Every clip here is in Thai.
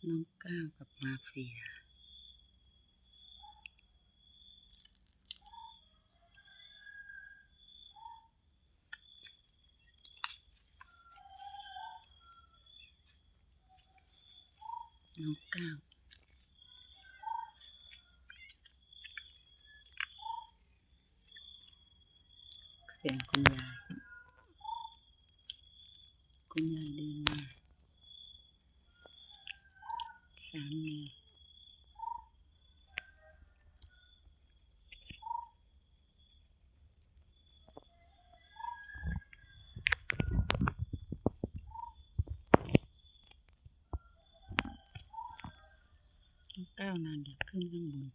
น้องก้าวกับมาเฟียน้องก้าวเสียงคุณยายเดินมาสามแมวน้องก้าวนานเดี๋ยวขึ้นข้างบน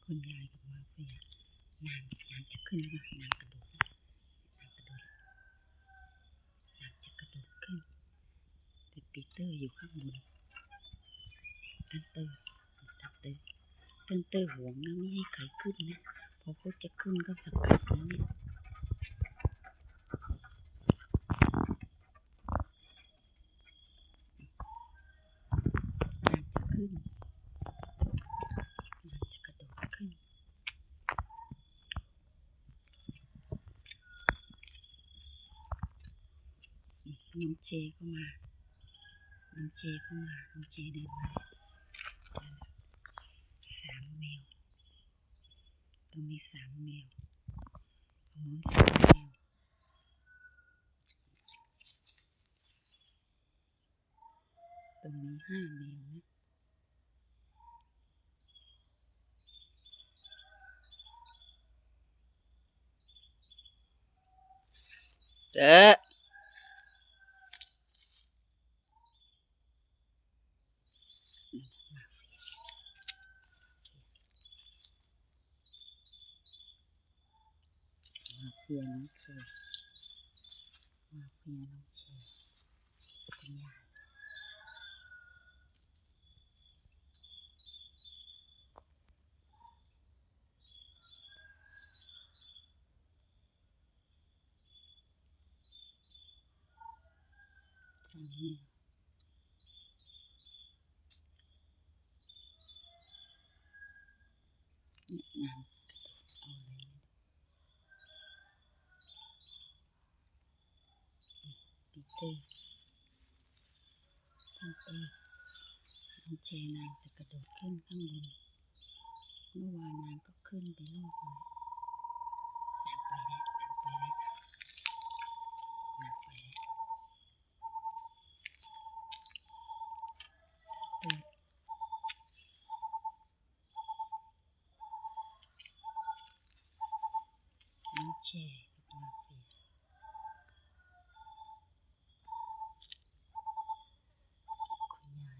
คุณยายกับมาเฟียนางจะขึ้นมานางกระโดดนางจะกระโดดขึ้นแต่ปีเตอร์อยู่ข้างบนตันเตอร์ห่วงนะไม่ให้ใครขึ้นนะพอเขาจะขึ้นก็สกัดนะเนี่ยนางจะขึ้นนางจะกระโดดขึ้นน้องเจก็มาน้องเจเดินมาสามแมวตรงนี้สามแมวตรงนู้นสามแมวตรงนี้ห้าแมวนะเจ๊มาเฟียน้องเจคุณยายสามแมวนางเอาเลยปีเตอร์ตันเตอร์น้องเจนางจะกระโดดขึ้นข้างบนเมื่อวานนางก็ขึ้นไปรอบเลยนางไปแล้วน้องเจกับมาเฟียคุณยาย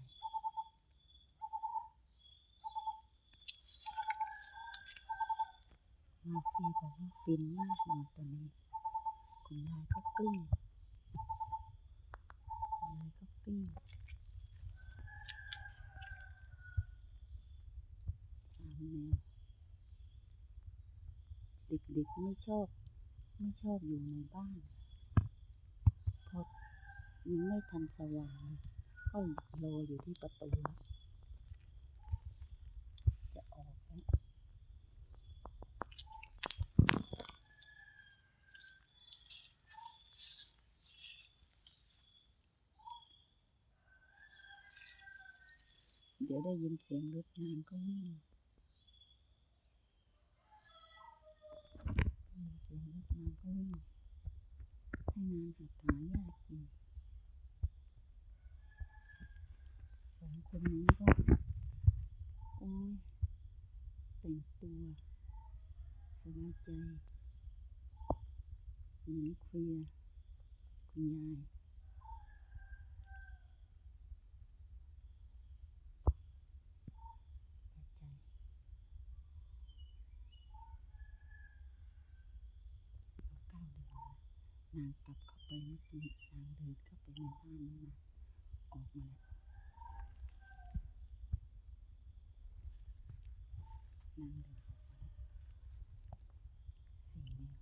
มาเฟียบอกว่าฟินมากนอนตัวนี้คุณยายก็กลิ้งสามแมวเด็กๆไม่ชอบอยู่ในบ้านเพราะยังไม่ทันสว่างก็รออยู่ที่ประตูจะออกแล้วเดี๋ยวได้ยินเสียงรถนางก็วิ่งให้นางหัดหาหญ้ากินสองคนนี้ก็โอ้ยแต่งตัวสบายใจเหมือนเคลียร์คุณยายใจ นางกลับเข้าไปเมื่อกี้นางเดินเข้าไปในบ้านนั้นนะออกมาแล้วนางเดินออกมาแล้ว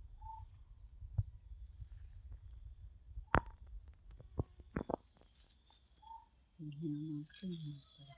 สี่แมวนอนขึ้นมา